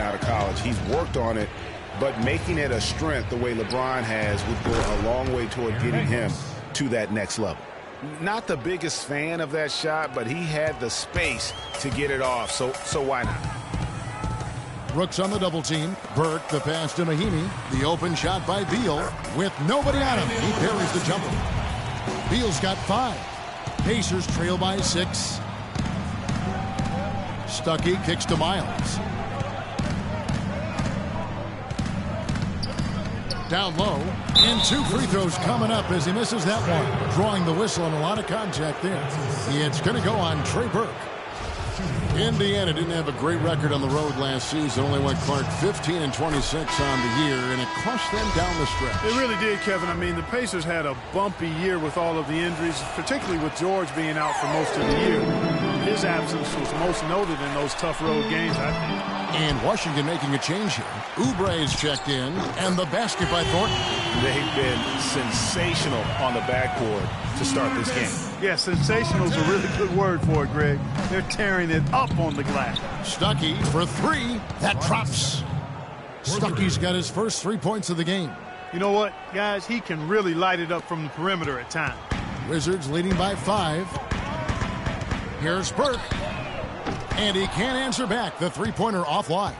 coming out of college. He's worked on it, but making it a strength the way LeBron has would go a long way toward getting him to that next level. Not the biggest fan of that shot, but he had the space to get it off, so why not? Brooks on the double team. Burke, the pass to Mahinmi. The open shot by Beal with nobody on him. He parries the jumper. Beal's got 5. Pacers trail by 6. Stuckey kicks to Miles. Down low. And 2 free throws coming up as he misses that one. Drawing the whistle and a lot of contact there. It's going to go on Trey Burke. Indiana didn't have a great record on the road last season. Only went Clark 15-26 on the year, and it cost them down the stretch. It really did, Kevin. I mean, the Pacers had a bumpy year with all of the injuries, particularly with George being out for most of the year. His absence was most noted in those tough road games, I think. And Washington making a change here. Oubre is checked in, and the basket by Thornton. They've been sensational on the backboard to start this game. Yeah, sensational is a really good word for it, Greg. They're tearing it up on the glass. Stuckey for 3. That drops. Stuckey's got his first 3 points of the game. You know what, guys? He can really light it up from the perimeter at times. Wizards leading by 5. Here's Burke. And he can't answer back. The three-pointer offline.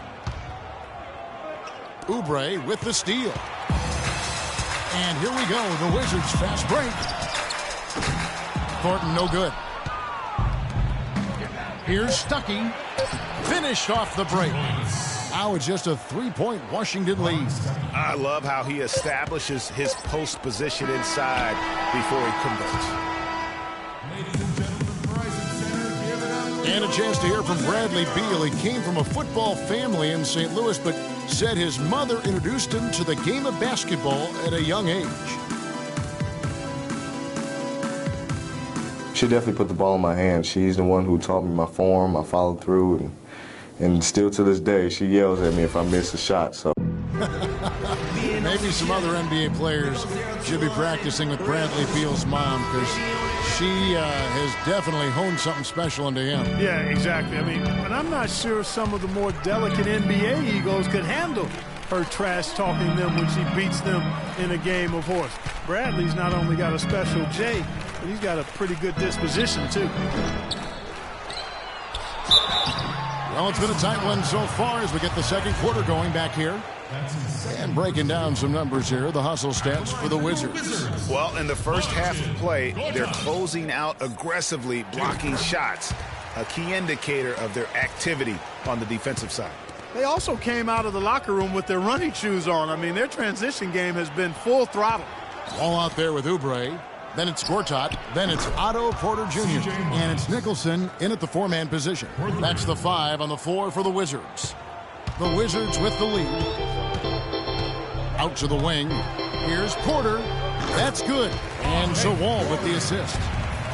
Oubre with the steal. And here we go. The Wizards fast break. Thornton no good. Here's Stuckey. Finished off the break. Now it's just a 3-point Washington lead. I love how he establishes his post position inside before he converts. And a chance to hear from Bradley Beal. He came from a football family in St. Louis, but said his mother introduced him to the game of basketball at a young age. She definitely put the ball in my hands. She's the one who taught me my form, my follow through, and still to this day, she yells at me if I miss a shot. So maybe some other NBA players should be practicing with Bradley Beal's mom, because she has definitely honed something special into him. Yeah, exactly. I mean, but I'm not sure some of the more delicate NBA egos could handle her trash talking them when she beats them in a game of horse. Bradley's not only got a special J, but he's got a pretty good disposition, too. Well, it's been a tight one so far as we get the second quarter going back here. And breaking down some numbers here, the hustle stats for the Wizards. Well, in the first half of play, they're closing out aggressively, blocking shots, a key indicator of their activity on the defensive side. They also came out of the locker room with their running shoes on. I mean, their transition game has been full throttle. All out there with Oubre. Then it's Gortat. Then it's Otto Porter Jr. And it's Nicholson in at the 4-man position. That's the 5 on the floor for the Wizards. The Wizards with the lead. Out to the wing. Here's Porter. That's good. And Zawal with the assist.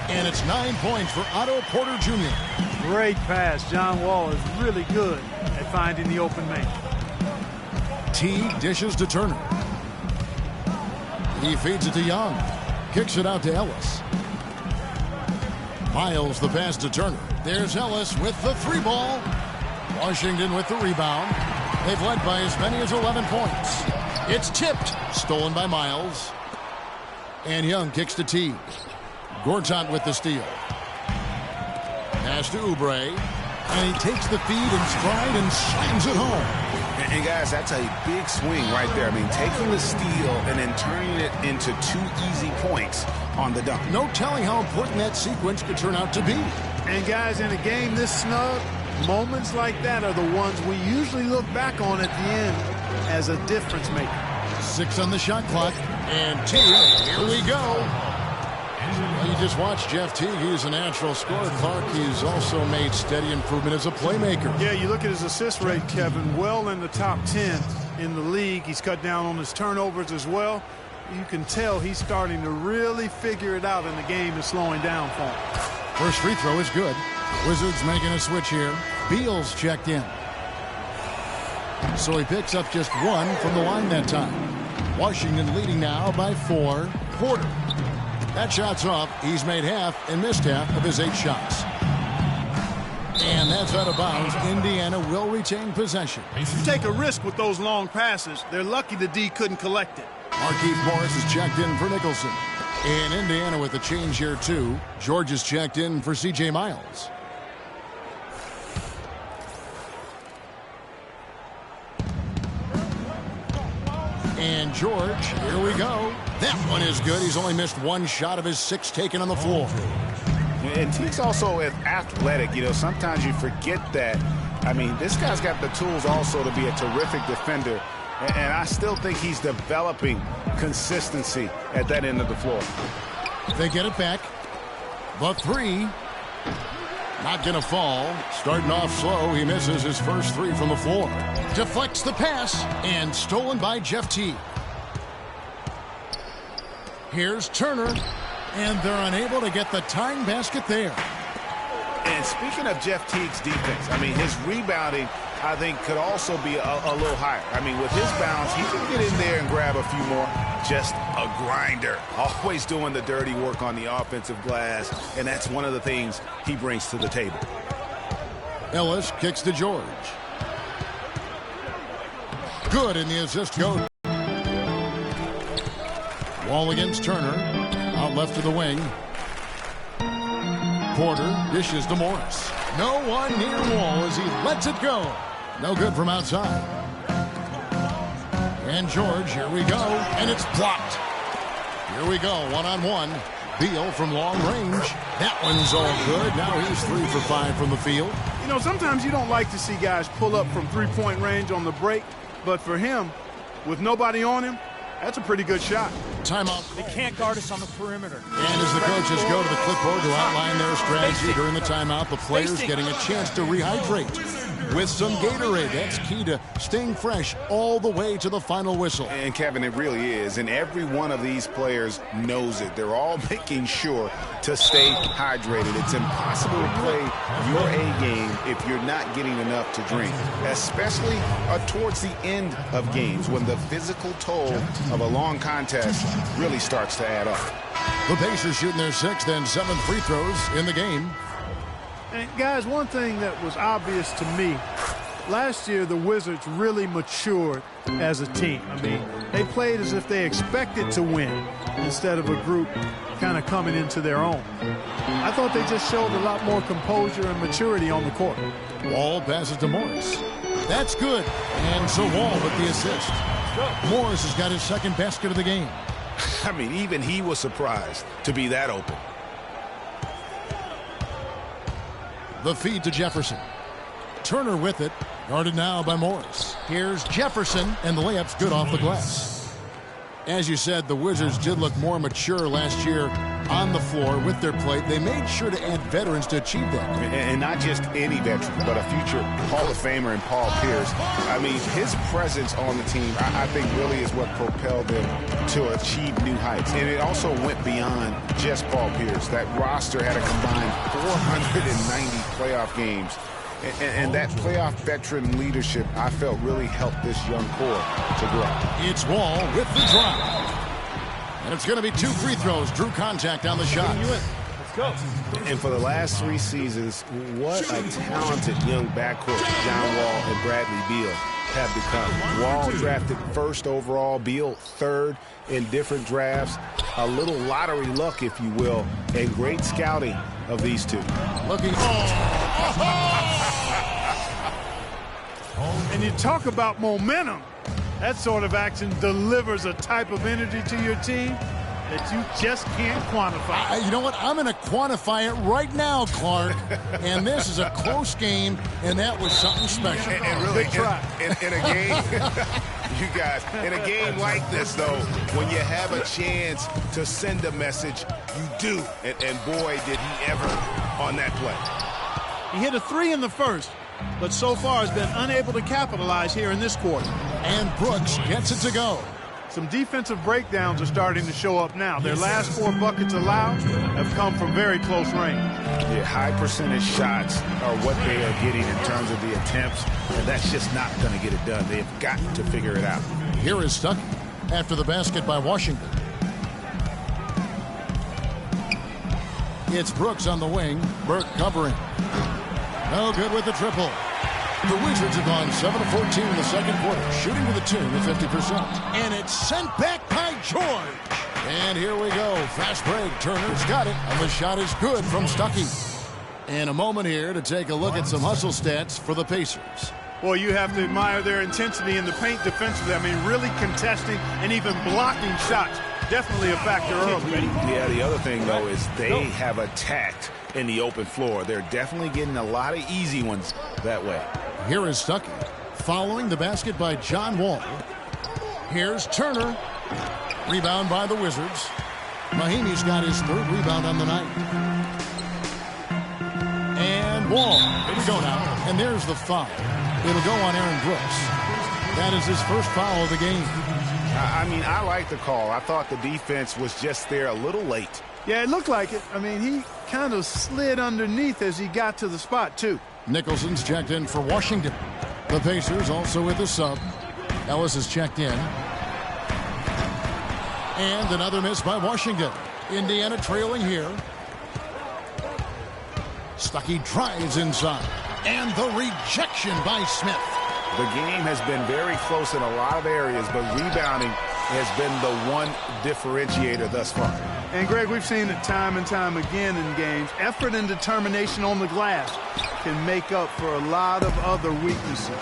And it's 9 points for Otto Porter Jr. Great pass. John Wall is really good at finding the open man. T dishes to Turner. He feeds it to Young. Kicks it out to Ellis. Miles the pass to Turner. There's Ellis with the 3-ball. Washington with the rebound. They've led by as many as 11 points. It's tipped. Stolen by Miles. And Young kicks to T. Gortat with the steal. Pass to Oubre. And he takes the feed in stride and slams it home. And guys, that's a big swing right there. I mean, taking the steal and then turning it into 2 easy points on the dunk. No telling how important that sequence could turn out to be. And guys, in a game this snug, moments like that are the ones we usually look back on at the end as a difference maker. 6 on the shot clock. And T, here we go. Well, you just watched Jeff Teague. He's a natural scorer. Clark, he's also made steady improvement as a playmaker. Yeah, you look at his assist rate, Kevin, well in the top 10 in the league. He's cut down on his turnovers as well. You can tell he's starting to really figure it out, and the game is slowing down for him. First free throw is good. Wizards making a switch here. Beal's checked in. So he picks up just 1 from the line that time. Washington leading now by 4. Porter. That shot's off. He's made half and missed half of his 8 shots. And that's out of bounds. Indiana will retain possession. You take a risk with those long passes. They're lucky the D couldn't collect it. Markieff Morris is checked in for Nicholson. And Indiana with the change here, too. George is checked in for C.J. Miles. And George, here we go. That one is good. He's only missed one shot of his 6 taken on the floor. And Teague's also athletic. You know, sometimes you forget that. I mean, this guy's got the tools also to be a terrific defender. And I still think he's developing consistency at that end of the floor. They get it back. The 3. Not going to fall. Starting off slow, he misses his first 3 from the floor. Deflects the pass, and stolen by Jeff Teague. Here's Turner, and they're unable to get the tying basket there. And speaking of Jeff Teague's defense, I mean, his rebounding, I think, could also be a little higher. I mean, with his bounce, he can get in there and grab a few more. Just a grinder. Always doing the dirty work on the offensive glass, and that's one of the things he brings to the table. Ellis kicks to George. Good, and the assist goes. Wall against Turner. Out left of the wing. Porter dishes to Morris. No one near Wall as he lets it go. No good from outside. And George, here we go, and it's blocked. Here we go, one-on-one. Beal from long range. That one's all good. Now he's 3 for 5 from the field. You know, sometimes you don't like to see guys pull up from three-point range on the break, but for him, with nobody on him, that's a pretty good shot. Timeout. They can't guard us on the perimeter. And as the coaches go to the clipboard to outline their strategy during the timeout, the players getting a chance to rehydrate with some Gatorade. That's key to staying fresh all the way to the final whistle. And, Kevin, it really is. And every one of these players knows it. They're all making sure to stay hydrated. It's impossible to play your A game if you're not getting enough to drink, especially towards the end of games when the physical toll of a long contest really starts to add up. The Pacers shooting their 6th and 7th free throws in the game. And guys, one thing that was obvious to me, last year the Wizards really matured as a team. I mean, they played as if they expected to win instead of a group kind of coming into their own. I thought they just showed a lot more composure and maturity on the court. Wall passes to Morris. That's good. And so Wall with the assist. Morris has got his 2nd basket of the game. I mean, even he was surprised to be that open. The feed to Jefferson. Turner with it. Guarded now by Morris. Here's Jefferson, and the layup's good off the glass. As you said, the Wizards did look more mature last year on the floor with their play. They made sure to add veterans to achieve that. And not just any veteran, but a future Hall of Famer in Paul Pierce. I mean, his presence on the team, I think, really is what propelled them to achieve new heights. And it also went beyond just Paul Pierce. That roster had a combined 490 playoff games. And that playoff veteran leadership, I felt, really helped this young core to grow. It's Wall with the drop. And it's going to be 2 free throws. Drew contact on the shot. Let's go. And for the last 3 seasons, what a talented young backcourt John Wall and Bradley Beal have become. Wall drafted 1st overall, Beal 3rd in different drafts. A little lottery luck, if you will, and great scouting of these two. Looking. And you talk about momentum. That sort of action delivers a type of energy to your team that you just can't quantify. You know what? I'm going to quantify it right now, Clark. And this is a close game, and that was something special. And really, Good try. in a game, you guys, in a game like this, though, when you have a chance to send a message, you do. And boy, did he ever on that play. He hit a 3 in the first, but so far has been unable to capitalize here in this quarter. And Brooks gets it to go. Some defensive breakdowns are starting to show up now. Their last 4 buckets allowed have come from very close range. Yeah, high percentage shots are what they are getting in terms of the attempts, and that's just not going to get it done. They've got to figure it out. Here is Stuckey after the basket by Washington. It's Brooks on the wing. Burke covering. No good with the triple. The Wizards have gone 7 of 14 in the second quarter, shooting to the tune of 50%. And it's sent back by George. And here we go. Fast break. Turner's got it. And the shot is good from Stuckey. And a moment here to take a look at some hustle stats for the Pacers. Well, you have to admire their intensity in the paint defensively. I mean, really contesting and even blocking shots. Definitely a factor early. Yeah, the other thing, though, is they have attacked in the open floor. They're definitely getting a lot of easy ones that way. Here is Stuckey. Following the basket by John Wall. Here's Turner. Rebound by the Wizards. Mahinmi's got his third rebound on the night. And Wall. Here we go now. And there's the foul. It'll go on Aaron Brooks. That is his first foul of the game. I mean, I like the call. I thought the defense was just there a little late. Yeah, it looked like it. I mean, he kind of slid underneath as he got to the spot, too. Nicholson's checked in for Washington. The Pacers also with a sub. Ellis is checked in. And another miss by Washington. Indiana trailing here. Stuckey drives inside. And the rejection by Smith. The game has been very close in a lot of areas, but rebounding has been the one differentiator thus far. And, Greg, we've seen it time and time again in games. Effort and determination on the glass can make up for a lot of other weaknesses.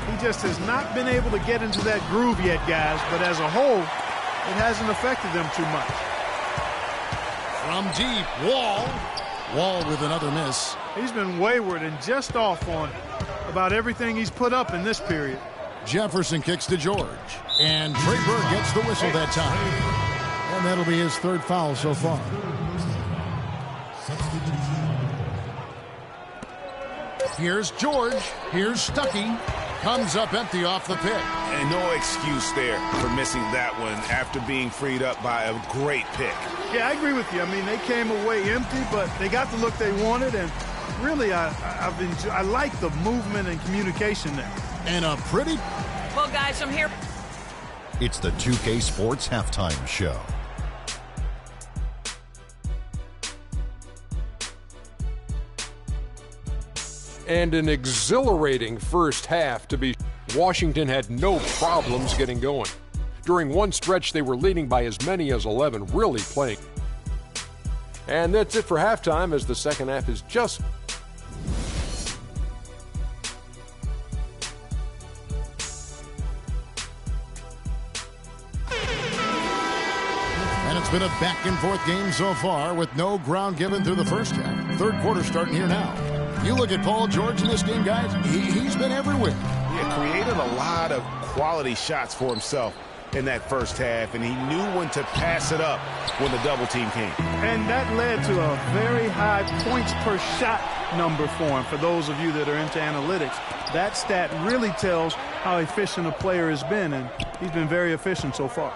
He just has not been able to get into that groove yet, guys, but as a whole, it hasn't affected them too much. From deep, Wall. Wall with another miss. He's been wayward and just off on about everything he's put up in this period. Jefferson kicks to George. And Trey Burke gets the whistle that time. And that'll be his third foul so far. Here's George. Here's Stuckey. Comes up empty off the pick. And no excuse there for missing that one after being freed up by a great pick. Yeah, I agree with you. I mean, they came away empty, but they got the look they wanted, and really, I like the movement and communication there. And a pretty... Well, guys, I'm here. It's the 2K Sports Halftime Show. And an exhilarating first half to be. Washington had no problems getting going. During one stretch, they were leading by as many as 11, really playing. And that's it for halftime, as the second half is just... And it's been a back-and-forth game so far with no ground given through the first half. Third quarter starting here now. You look at Paul George in this game, guys, he's been everywhere. Yeah, created a lot of quality shots for himself in that first half, and he knew when to pass it up when the double team came. And that led to a very high points per shot number for him. For those of you that are into analytics, that stat really tells how efficient a player has been, and he's been very efficient so far.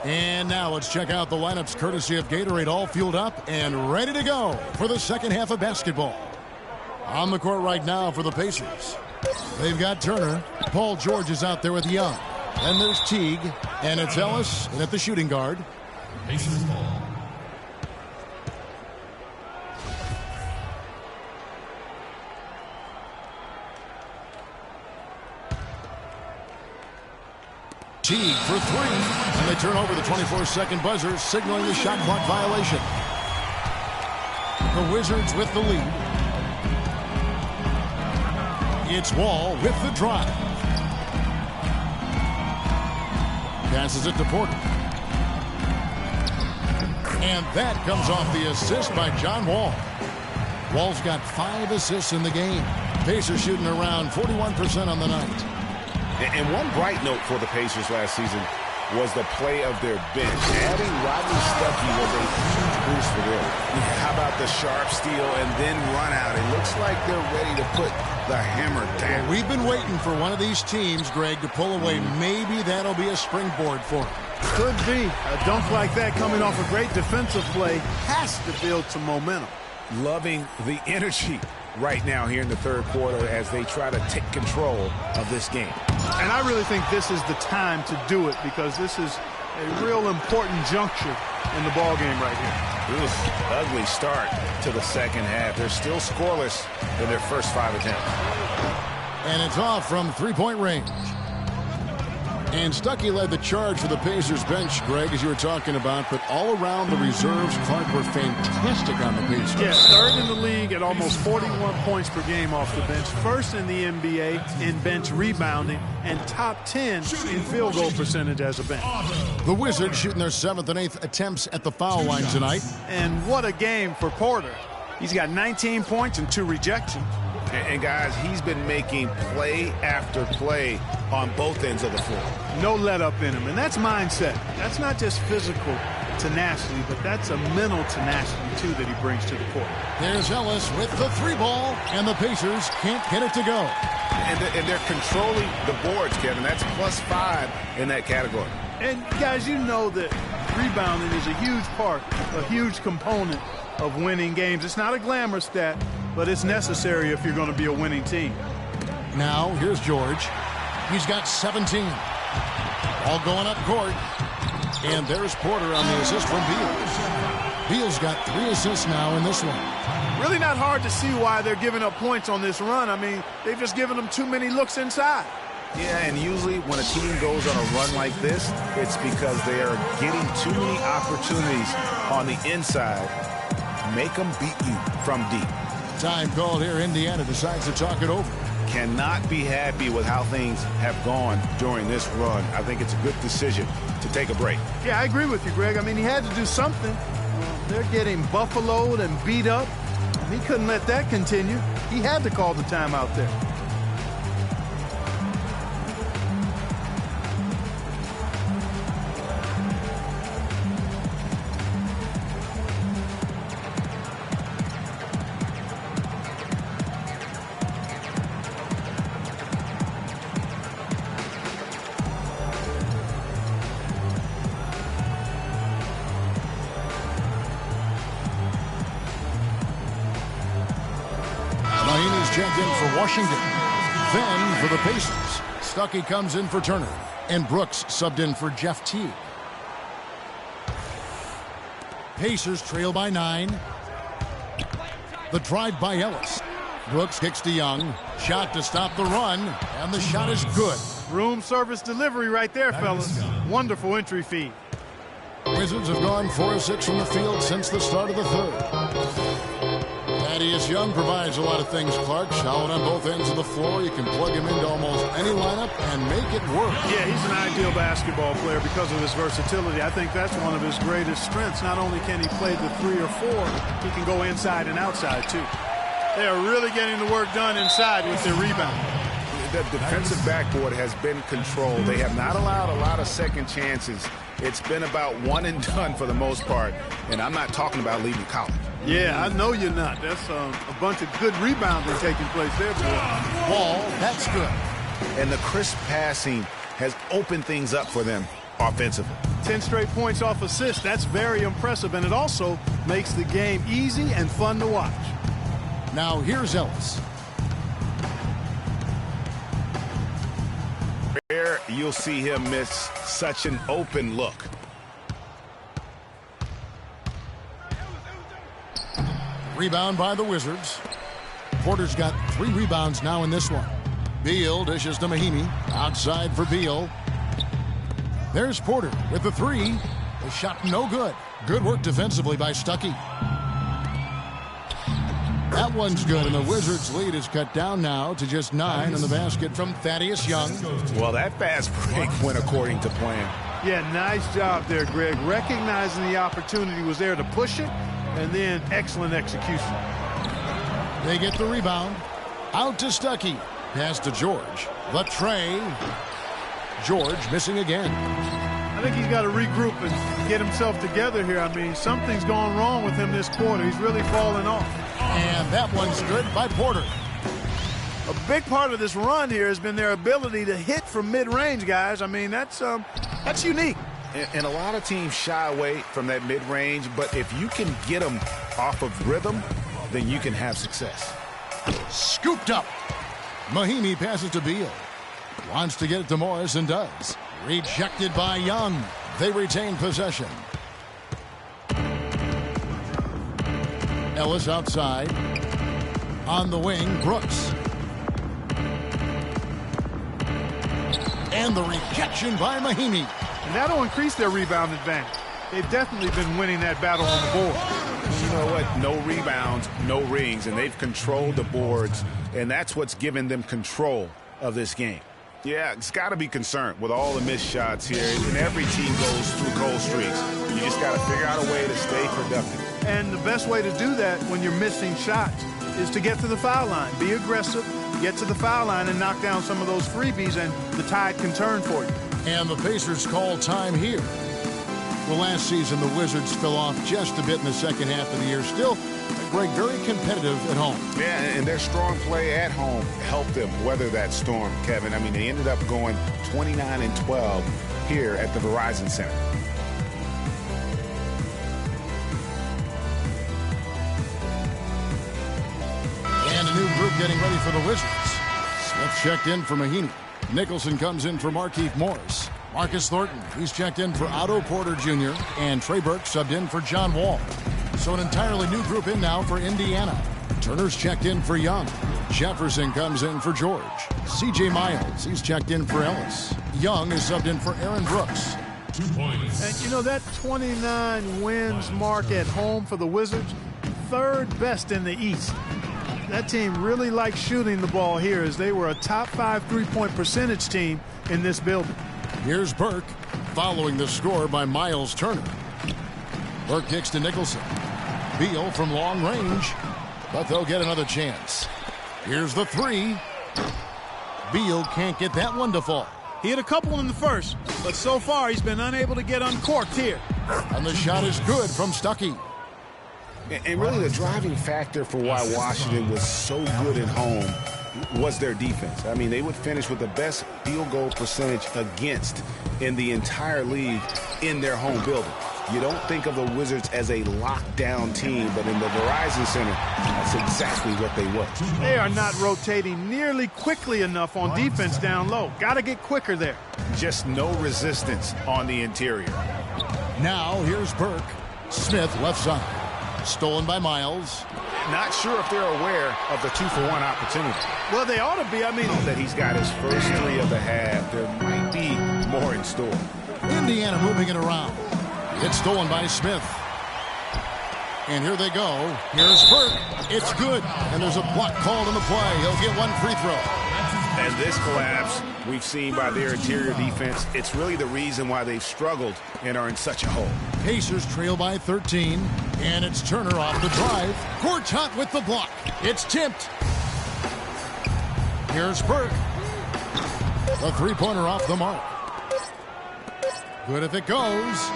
And now let's check out the lineups courtesy of Gatorade, all fueled up and ready to go for the second half of basketball. On the court right now for the Pacers. They've got Turner. Paul George is out there with Young. Then there's Teague. And it's Ellis and at the shooting guard. Pacers ball. Teague for three. And they turn over the 24-second buzzer, signaling the shot clock violation. The Wizards with the lead. It's Wall with the drive. Passes it to Porter. And that comes off the assist by John Wall. Wall's got 5 assists in the game. Pacers shooting around 41% on the night. And one bright note for the Pacers last season was the play of their bench. Adding Rodney Stuckey was a huge boost for them. How about the sharp steal and then run out? It looks like they're ready to put the hammer down. We've been waiting for one of these teams, Greg, to pull away. Maybe that'll be a springboard for them. Could be. A dunk like that coming off a great defensive play has to build some momentum. Loving the energy right now here in the third quarter as they try to take control of this game. And I really think this is the time to do it because this is a real important juncture in the ball game right here. Ooh, ugly start to the second half. They're still scoreless in their first 5 attempts. And it's off from three-point range. And Stuckey led the charge for the Pacers bench, Greg, as you were talking about. But all around, the reserves, Clark, were fantastic on the Pacers. Yeah, third in the league at almost 41 points per game off the bench. First in the NBA in bench rebounding, and top 10 in field goal percentage as a bench. The Wizards shooting their 7th and 8th attempts at the foul line tonight. And what a game for Porter. He's got 19 points and 2 rejections. And guys, he's been making play after play on both ends of the floor. No let up in him, and that's mindset. That's not just physical tenacity, but that's a mental tenacity, too, that he brings to the court. There's Ellis with the 3-ball, and the Pacers can't get it to go. And they're controlling the boards, Kevin. That's +5 in that category. And, guys, you know that rebounding is a huge part, a huge component of winning games. It's not a glamour stat, but it's necessary if you're going to be a winning team. Now, here's George. He's got 17. All going up court. And there's Porter on the assist from Beal. Beal's got 3 assists now in this one. Really not hard to see why they're giving up points on this run. I mean, they've just given them too many looks inside. Yeah, and usually when a team goes on a run like this, it's because they are getting too many opportunities on the inside. Make them beat you from deep. Time called here. Indiana decides to talk it over. Cannot be happy with how things have gone during this run. I think it's a good decision to take a break. Yeah, I agree with you, Greg. I mean, he had to do something. They're getting buffaloed and beat up. He couldn't let that continue. He had to call the timeout there. Checked in for Washington. Then for the Pacers, Stuckey comes in for Turner. And Brooks subbed in for Jeff Teague. Pacers trail by 9. The drive by Ellis. Brooks kicks to Young. Shot to stop the run. And the shot is good. Room service delivery right there, fellas. Wonderful entry feed. Wizards have gone 4 of 6 from the field since the start of the third. Thaddeus Young provides a lot of things, Clark. Solid on both ends of the floor. You can plug him into almost any lineup and make it work. Yeah, he's an ideal basketball player because of his versatility. I think that's one of his greatest strengths. Not only can he play the 3 or 4, he can go inside and outside, too. They are really getting the work done inside with their rebound. The defensive backboard has been controlled. They have not allowed a lot of second chances. It's been about one and done for the most part, and I'm not talking about leaving college. Yeah, I know you're not. That's a bunch of good rebounding taking place there, boy. Ball, that's good. And the crisp passing has opened things up for them offensively. 10 straight points off assists. That's very impressive, and it also makes the game easy and fun to watch. Now here's Ellis. There you'll see him miss such an open look. Rebound by the Wizards. Porter's got 3 rebounds now in this one. Beal dishes to Mahimi. Outside for Beal. There's Porter with the 3. The shot no good. Good work defensively by Stuckey. That one's good, and the Wizards' lead is cut down now to just 9 in the basket from Thaddeus Young. Well, that fast break went according to plan. Yeah, nice job there, Greg. Recognizing the opportunity was there to push it, and then excellent execution. They get the rebound. Out to Stuckey. Pass to George. The tray. George missing again. I think he's got to regroup and get himself together here. I mean, something's gone wrong with him this quarter. He's really falling off. And that one's good by Porter. A big part of this run here has been their ability to hit from mid-range, guys. I mean, that's unique. And a lot of teams shy away from that mid-range, but if you can get them off of rhythm, then you can have success. Scooped up. Mahimi passes to Beal. Wants to get it to Morris and does. Rejected by Young. They retain possession. Ellis outside. On the wing, Brooks. And the rejection by Mahinmi. And that'll increase their rebound advantage. They've definitely been winning that battle on the board. You know what? No rebounds, no rings, and they've controlled the boards, and that's what's given them control of this game. Yeah, it's got to be concerned with all the missed shots here, and every team goes through cold streaks. You just got to figure out a way to stay productive. And the best way to do that when you're missing shots is to get to the foul line. Be aggressive, get to the foul line, and knock down some of those freebies, and the tide can turn for you. And the Pacers call time here. Well, last season, the Wizards fell off just a bit in the second half of the year. Still, Greg, very competitive at home. Yeah, and their strong play at home helped them weather that storm, Kevin. I mean, they ended up going 29-12 here at the Verizon Center. And a new group getting ready for the Wizards. Smith checked in for Mahinmi. Nicholson comes in for Markieff Morris. Marcus Thornton, he's checked in for Otto Porter Jr. And Trey Burke subbed in for John Wall. So an entirely new group in now for Indiana. Turner's checked in for Young. Jefferson comes in for George. C.J. Miles, he's checked in for Ellis. Young is subbed in for Aaron Brooks. 2 points. And you know, that 29 wins mark at home for the Wizards, third best in the East. That team really likes shooting the ball here, as they were a top 5 3-point percentage team in this building. Here's Burke, following the score by Miles Turner. Burke kicks to Nicholson. Beal from long range, but they'll get another chance. Here's the three. Beal can't get that one to fall. He hit a couple in the first, but so far he's been unable to get uncorked here. And the shot is good from Stuckey. And really the driving factor for why Washington was so good at home was their defense. I mean, they would finish with the best field goal percentage against in the entire league in their home building. You don't think of the Wizards as a lockdown team, but in the Verizon Center, that's exactly what they were. They are not rotating nearly quickly enough on defense down low. Got to get quicker there. Just no resistance on the interior. Now here's Burke. Smith left side. Stolen by Miles. Not sure if they're aware of the 2-for-1 opportunity. Well, they ought to be. I mean, that he's got his first three of the half. There might be more in store. Indiana moving it around. It's stolen by Smith. And here they go. Here's Burke. It's good. And there's a block called on the play. He'll get one free throw. And this collapse we've seen by their interior defense, it's really the reason why they've struggled and are in such a hole. Pacers trail by 13. And it's Turner off the drive. Gortat with the block. It's tipped. Here's Burke. The three-pointer off the mark. Good if it goes.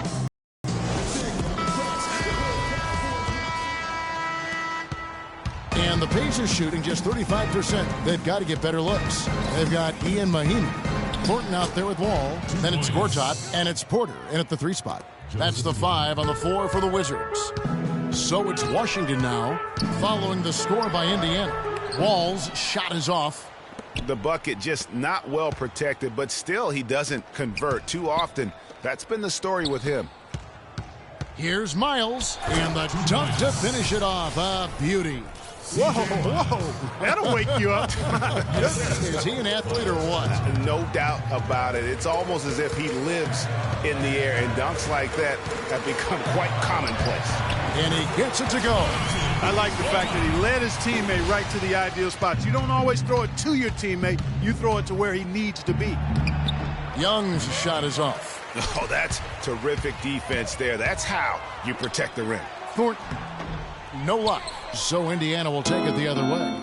And the Pacers shooting just 35%. They've got to get better looks. They've got Ian Mahinmi. Thornton out there with Wall. Then it's Gortat, and it's Porter in at the 3 spot. That's the 5 on the floor for the Wizards. So it's Washington now, following the score by Indiana. Wall's shot is off. The bucket just not well protected, but still he doesn't convert too often. That's been the story with him. Here's Miles, and the dunk to finish it off. A beauty. Whoa, whoa, that'll wake you up. Is he an athlete or what? No doubt about it. It's almost as if he lives in the air, and dunks like that have become quite commonplace. And he gets it to go. I like the fact that he led his teammate right to the ideal spots. You don't always throw it to your teammate. You throw it to where he needs to be. Young's shot is off. Oh, that's terrific defense there. That's how you protect the rim. Thornton, no luck. So Indiana will take it the other way.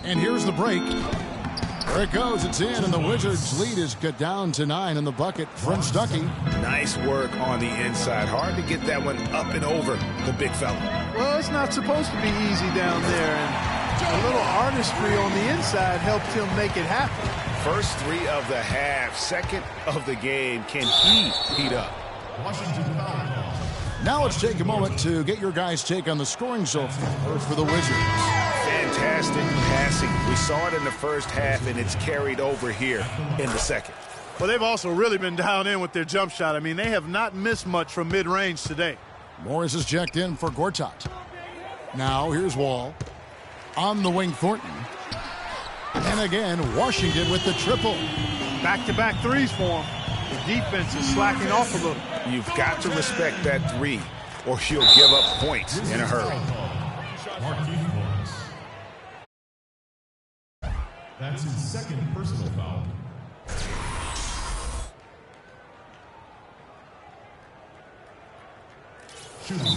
And here's the break. There it goes. It's in, and the Wizards' lead is cut down to 9 in the bucket from Stuckey. Nice work on the inside. Hard to get that one up and over the big fella. Well, it's not supposed to be easy down there, and a little artistry on the inside helped him make it happen. First 3 of the half, second of the game. Can he heat up? Now let's take a moment to get your guys' take on the scoring so far for the Wizards. Fantastic passing. We saw it in the first half, and it's carried over here in the second. Well, they've also really been dialed in with their jump shot. I mean, they have not missed much from mid-range today. Morris is checked in for Gortat. Now here's Wall. On the wing, Thornton. And again, Washington with the triple. Back-to-back threes for him. The defense is slacking off a little. You've got to respect that three, or she'll give up points in a hurry. That's his second personal foul.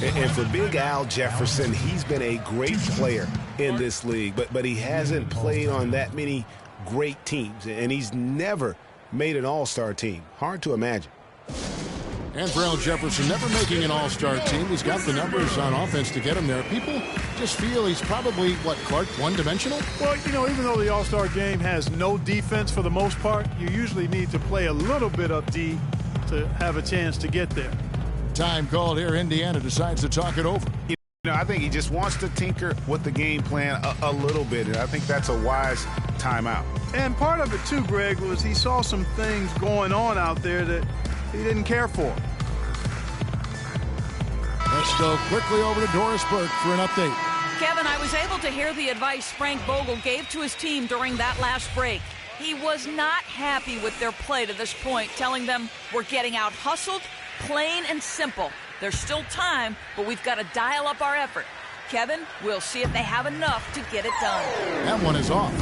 And for Big Al Jefferson, he's been a great player in this league, but he hasn't played on that many great teams, and he's never made an all-star team. Hard to imagine. And for Al Jefferson, never making an all-star team, he's got the numbers on offense to get him there. People just feel he's probably, what, Clark, one-dimensional? Well, you know, even though the all-star game has no defense for the most part, you usually need to play a little bit of D to have a chance to get there. Time called here. Indiana decides to talk it over. You know, I think he just wants to tinker with the game plan a little bit, and I think that's a wise timeout. And part of it, too, Greg, was he saw some things going on out there that he didn't care for. Let's go quickly over to Doris Burke for an update. Kevin, I was able to hear the advice Frank Vogel gave to his team during that last break. He was not happy with their play to this point, telling them we're getting out hustled, plain and simple. There's still time, but we've got to dial up our effort. Kevin, we'll see if they have enough to get it done. That one is off.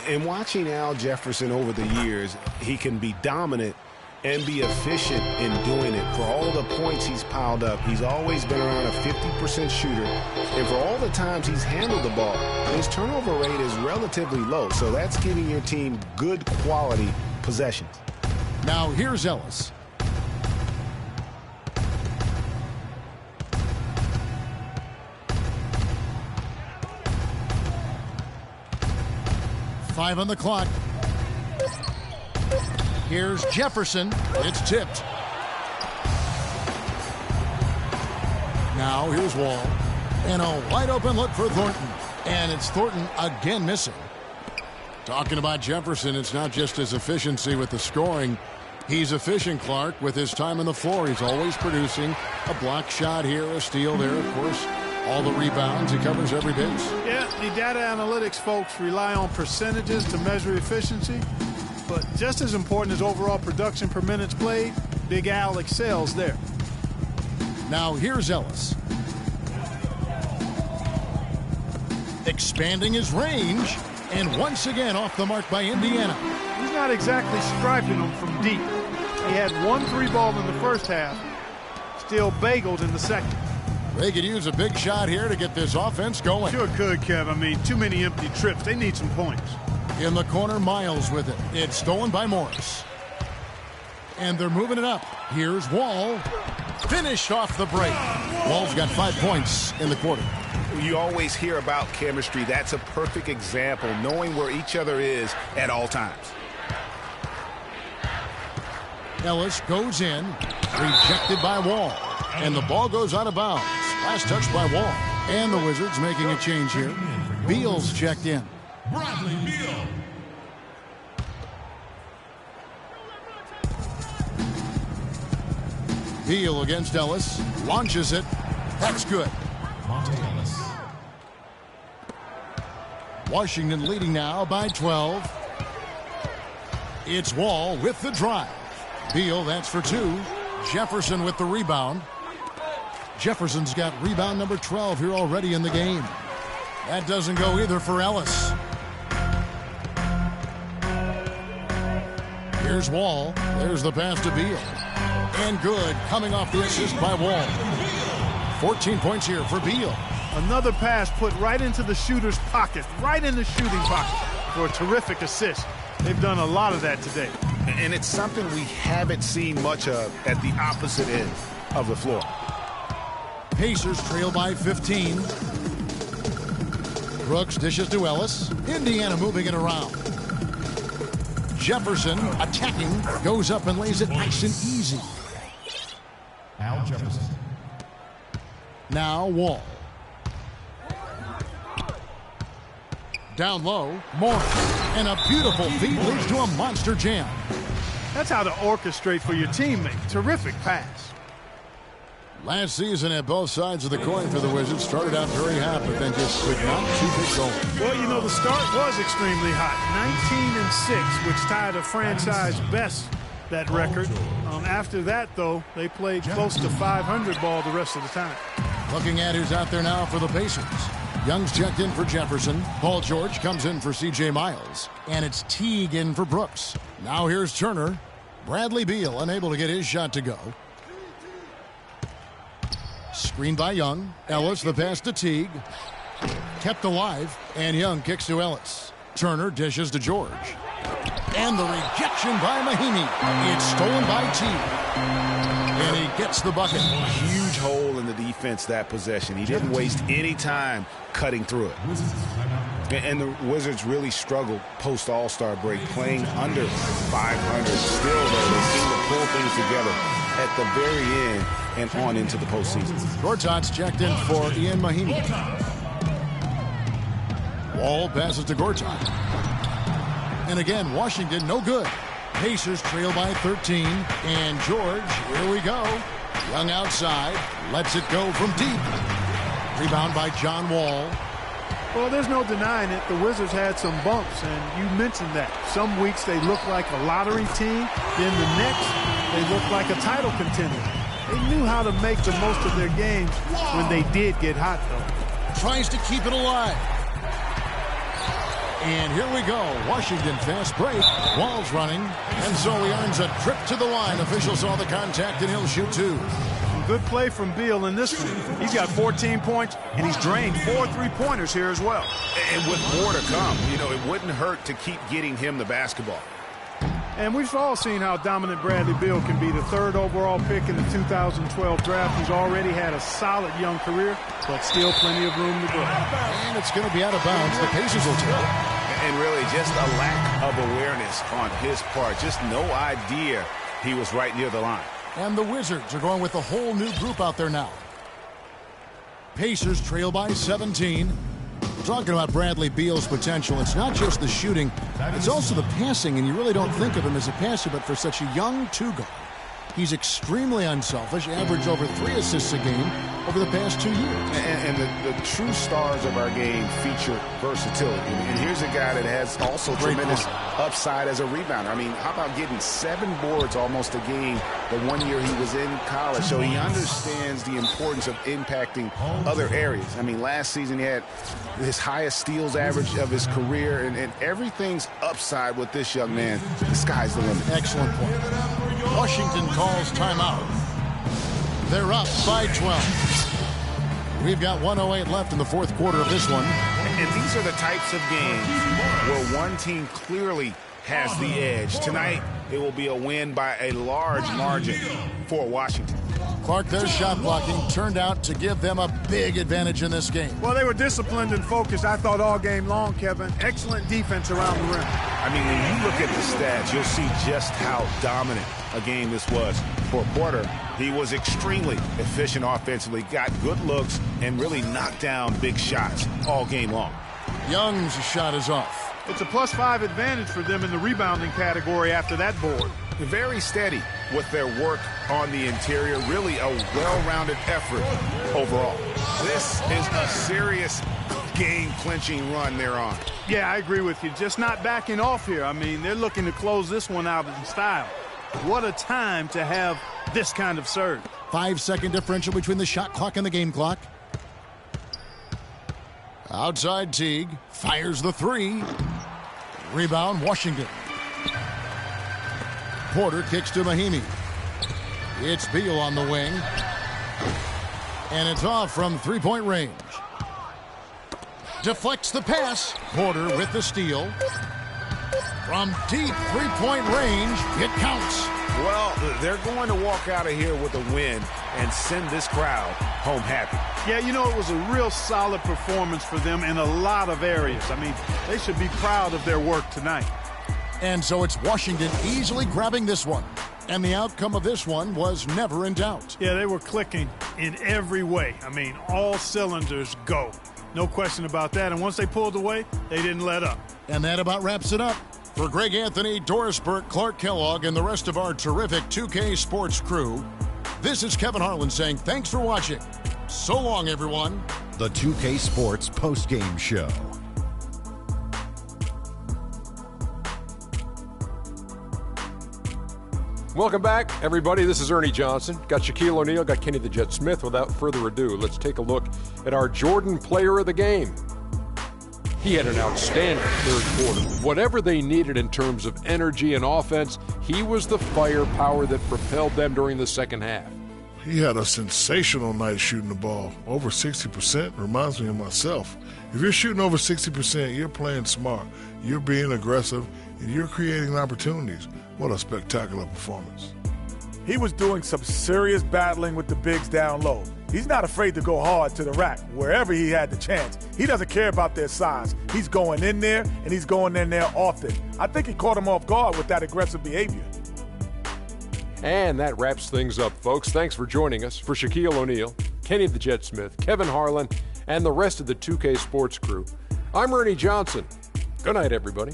And watching Al Jefferson over the years, he can be dominant and be efficient in doing it. For all the points he's piled up, he's always been around a 50% shooter. And for all the times he's handled the ball, his turnover rate is relatively low. So that's giving your team good quality possessions. Now here's Ellis. Five on the clock. Here's Jefferson. It's tipped. Now here's Wall. And a wide open look for Thornton. And it's Thornton again missing. Talking about Jefferson, it's not just his efficiency with the scoring. He's efficient, Clark, with his time on the floor. He's always producing a block shot here, a steal there, of course. All the rebounds, he covers every base. Yeah, the data analytics folks rely on percentages to measure efficiency. But just as important as overall production per minutes played, Big Al excels there. Now here's Ellis. Expanding his range, and once again off the mark by Indiana. He's not exactly striping them from deep. He had 1 3-ball in the first half, still bageled in the second. They could use a big shot here to get this offense going. Sure could, Kev. I mean, too many empty trips. They need some points. In the corner, Miles with it. It's stolen by Morris. And they're moving it up. Here's Wall. Finished off the break. Wall's got 5 points in the quarter. You always hear about chemistry. That's a perfect example, knowing where each other is at all times. Ellis goes in. Rejected by Wall. And the ball goes out of bounds. Last touch by Wall. And the Wizards making a change here. Beal's checked in. Bradley Beal. Beal against Ellis. Launches it. That's good. Monte Ellis. Washington leading now by 12. It's Wall with the drive. Beal, that's for 2. Jefferson with the rebound. Jefferson's got rebound number 12 here already in the game. That doesn't go either for Ellis. Here's Wall. There's the pass to Beal. And good, coming off the assist by Wall. 14 points here for Beal. Another pass put right into the shooter's pocket, right in the shooting pocket for a terrific assist. They've done a lot of that today. And it's something we haven't seen much of at the opposite end of the floor. Pacers trail by 15. Brooks dishes to Ellis. Indiana moving it around. Jefferson attacking, goes up and lays it nice and easy. Al Jefferson. Now Wall. Down low, Morris. And a beautiful feed leads to a monster jam. That's how to orchestrate for your teammate. Terrific pass. Last season at both sides of the coin for the Wizards started out very hot, but then just could not keep it going. Well, you know, the start was extremely hot. 19-6, which tied a franchise best, that record. After that, though, they played close to 500 ball the rest of the time. Looking at who's out there now for the Pacers. Young's checked in for Jefferson. Paul George comes in for C.J. Miles. And it's Teague in for Brooks. Now here's Turner. Bradley Beal unable to get his shot to go. Screened by Young. Ellis, the pass to Teague. Kept alive, and Young kicks to Ellis. Turner dishes to George. And the rejection by Mahimi. It's stolen by Teague. And he gets the bucket. Huge hole in the defense that possession. He didn't waste any time cutting through it. And the Wizards really struggled post All-Star break, playing under 500. Still, though, they seem to pull things together at the very end and on into the postseason. Gortat's checked in for Ian Mahimi. Wall passes to Gortat. And again, Washington no good. Pacers trail by 13. And George, here we go. Young outside, lets it go from deep. Rebound by John Wall. Well, there's no denying it. The Wizards had some bumps, and you mentioned that. Some weeks they look like a lottery team. Then the next, they look like a title contender. They knew how to make the most of their games when they did get hot, though. Tries to keep it alive. And here we go. Washington fast break. Wall's running. And so he earns a trip to the line. Official saw the contact, and he'll shoot two. Good play from Beal in this one. He's got 14 points, and he's drained 4 3-pointers here as well. And with more to come, you know, it wouldn't hurt to keep getting him the basketball. And we've all seen how dominant Bradley Beal can be. The 3rd overall pick in the 2012 draft. He's already had a solid young career, but still plenty of room to grow. And it's going to be out of bounds. The Pacers will take it. And really just a lack of awareness on his part. Just no idea he was right near the line. And the Wizards are going with a whole new group out there now. Pacers trail by 17. Talking about Bradley Beal's potential, it's not just the shooting, it's also the passing, and you really don't think of him as a passer, but for such a young two-guard, he's extremely unselfish, averaged over 3 assists a game over the past 2 years. And the true stars of our game feature versatility. And here's a guy that has also tremendous upside as a rebounder. I mean, how about getting 7 boards almost a game the one year he was in college? So he understands the importance of impacting other areas. I mean, last season he had his highest steals average of his career, and everything's upside with this young man. The sky's the limit. Excellent point. Washington calls timeout. They're up by 12. We've got 1:08 left in the 4th quarter of this one. And these are the types of games where one team clearly has the edge. Tonight, it will be a win by a large margin for Washington. Clark, their shot blocking turned out to give them a big advantage in this game. Well, they were disciplined and focused, I thought, all game long, Kevin. Excellent defense around the rim. I mean, when you look at the stats, you'll see just how dominant a game this was. For Porter, he was extremely efficient offensively, got good looks, and really knocked down big shots all game long. Young's shot is off. It's a +5 advantage for them in the rebounding category after that board. Very steady with their work on the interior. Really a well-rounded effort overall. This is a serious game-clinching run they're on. Yeah, I agree with you. Just not backing off here. I mean, they're looking to close this one out in style. What a time to have this kind of surge. 5-second differential between the shot clock and the game clock. Outside Teague. Fires the 3. Rebound, Washington. Porter kicks to Mahimi. It's Beal on the wing. And it's off from 3-point range. Deflects the pass. Porter with the steal. From deep 3-point range, it counts. Well, they're going to walk out of here with a win and send this crowd home happy. Yeah, you know, it was a real solid performance for them in a lot of areas. I mean, they should be proud of their work tonight. And so it's Washington easily grabbing this one. And the outcome of this one was never in doubt. Yeah, they were clicking in every way. I mean, all cylinders go. No question about that. And once they pulled away, they didn't let up. And that about wraps it up. For Greg Anthony, Doris Burke, Clark Kellogg, and the rest of our terrific 2K Sports crew, This is Kevin Harlan saying thanks for watching. So long, everyone. The 2K Sports postgame show. Welcome back, everybody. This is Ernie Johnson. Got Shaquille O'Neal, got Kenny the Jet Smith. Without further ado, let's take a look at our Jordan player of the game. He had an outstanding third quarter. Whatever they needed in terms of energy and offense, he was the firepower that propelled them during the second half. He had a sensational night shooting the ball. Over 60% reminds me of myself. If you're shooting over 60%, you're playing smart, you're being aggressive, and you're creating opportunities. What a spectacular performance. He was doing some serious battling with the bigs down low. He's not afraid to go hard to the rack wherever he had the chance. He doesn't care about their size. He's going in there, and he's going in there often. I think he caught him off guard with that aggressive behavior. And that wraps things up, folks. Thanks for joining us. For Shaquille O'Neal, Kenny the Jet Smith, Kevin Harlan, and the rest of the 2K Sports crew, I'm Ernie Johnson. Good night, everybody.